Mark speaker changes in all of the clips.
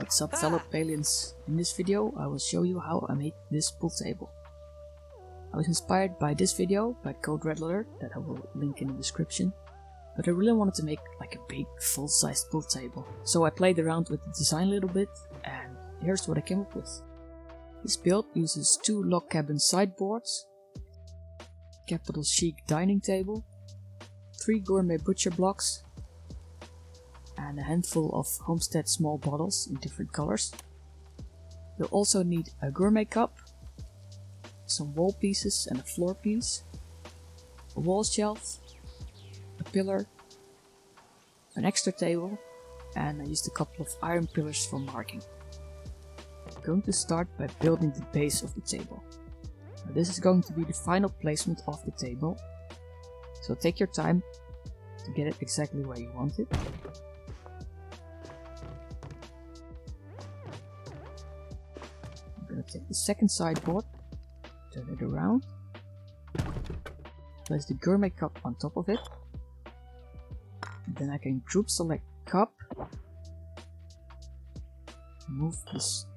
Speaker 1: What's up fellow Palians? In this video I will show you how I made this pool table. I was inspired by this video by Code Red Letter that I will link in the description, but I really wanted to make like a big full-sized pool table. So I played around with the design a little bit and here's what I came up with. This build uses 2 log cabin sideboards, capital chic dining table, 3 gourmet butcher blocks, and a handful of Homestead small bottles in different colors. You'll also need a gourmet cup, some wall pieces and a floor piece, a wall shelf, a pillar, an extra table, and I used a couple of iron pillars for marking. I'm going to start by building the base of the table. Now, this is going to be the final placement of the table, so take your time to get it exactly where you want it. I'm going to take the second sideboard, turn it around, place the gourmet cup on top of it, and then I can group select cup, move this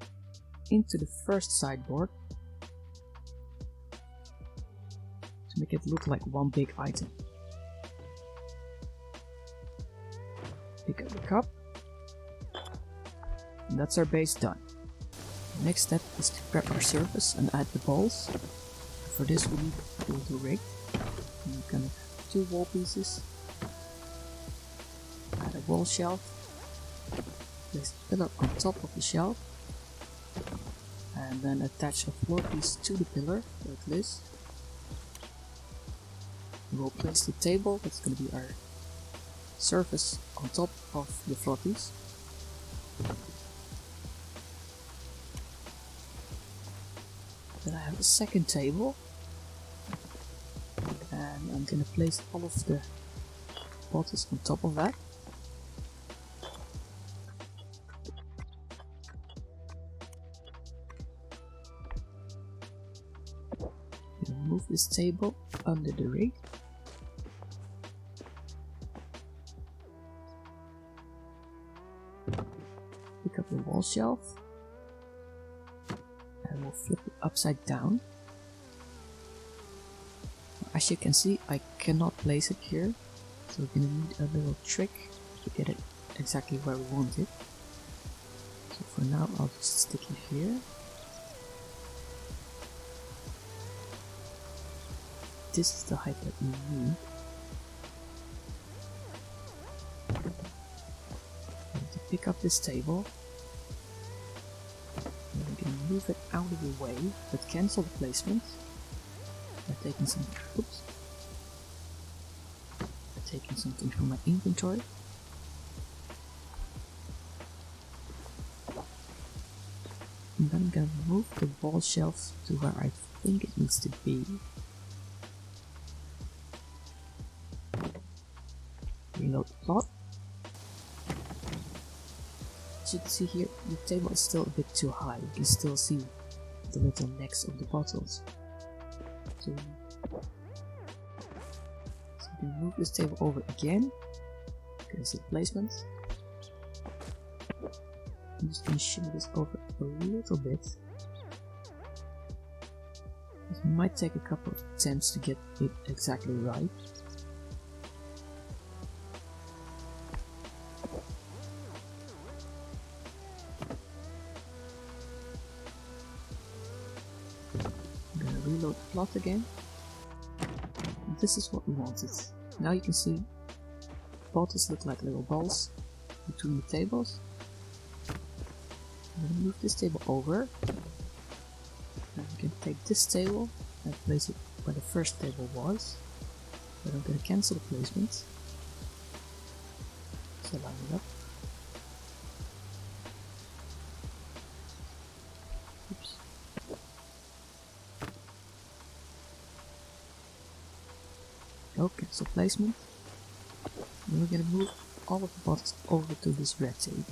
Speaker 1: into the first sideboard to make it look like one big item. Pick up the cup, and that's our base done. The next step is to prep our surface and add the balls. For this we need to build a rig. And we're gonna have 2 wall pieces, add a wall shelf, place the pillar on top of the shelf, and then attach a floor piece to the pillar like this. We'll place the table, that's going to be our surface, on top of the floor piece. Then I have a second table, and I'm going to place all of the bottles on top of that. Move this table under the rig. Pick up the wall shelf and we'll flip it upside down. As you can see, I cannot place it here, so we're going to need a little trick to get it exactly where we want it. So for now I'll just stick it here. This is the height that we need. To pick up this table, and we can move it out of the way, but cancel the placement by taking something. Oops! By taking something from my inventory. And then I'm gonna move the wall shelf to where I think it needs to be. Reload the plot. As you can see here, the table is still a bit too high. You can still see the little necks of the bottles. So you can move this table over again. Cancel the placement. I'm just going to shimmy this over a little bit. It might take a couple of attempts to get it exactly right. Reload the plot again. And this is what we wanted. Now you can see bottles look like little balls between the tables. I'm going to move this table over. And we can take this table and place it where the first table was. But I'm going to cancel the placement. So line it up. Oops. Cancel placement. And we're going to move all of the bottles over to this red table.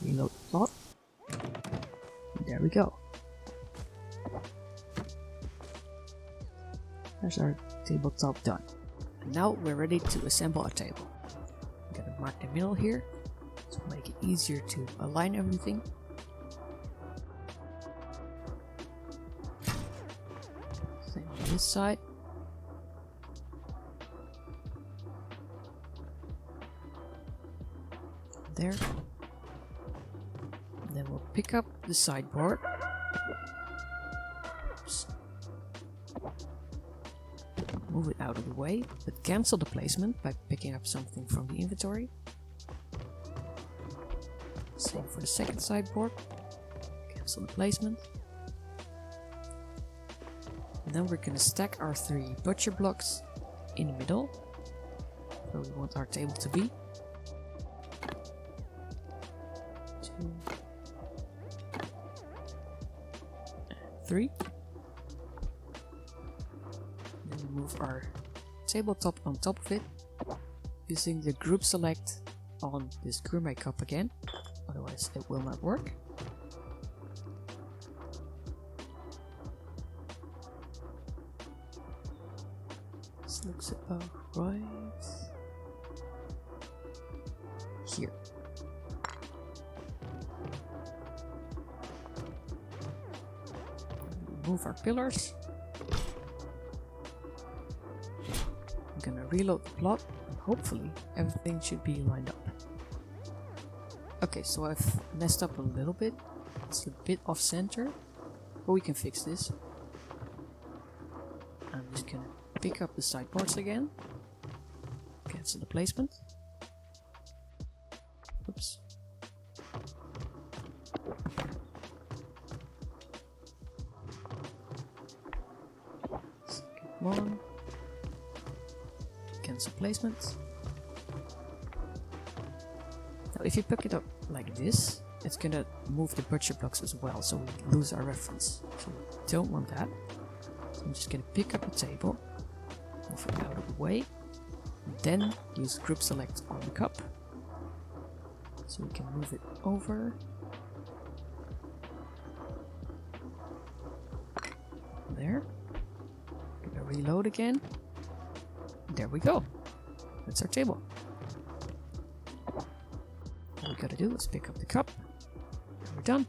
Speaker 1: Reload the plot. And there we go. There's our tabletop done. And now we're ready to assemble our table. I'm gonna mark the middle here to make it easier to align everything. Same on this side. There. And then we'll pick up the sideboard. Oops. Move it out of the way, but cancel the placement by picking up something from the inventory. Same for the second sideboard. Cancel the placement. And then we're going to stack our 3 butcher blocks in the middle, where we want our table to be. 2 and 3. Then we move our tabletop on top of it, using the group select on this gourmet cup again, otherwise it will not work. This looks about right here. Move our pillars. I'm gonna reload the plot and hopefully everything should be lined up. Okay, so I've messed up a little bit. It's a bit off center, but we can fix this. I'm just gonna pick up the sideboards again. Cancel the placement. Oops. Second one. Cancel placement. Now if you pick it up like this, it's gonna move the butcher blocks as well, so we lose our reference. So we don't want that. So I'm just gonna pick up the table, move it out of the way, and then use group select on the cup. So we can move it over. There. Gonna reload again. There we go. That's our table. All we gotta do is pick up the cup, and we're done.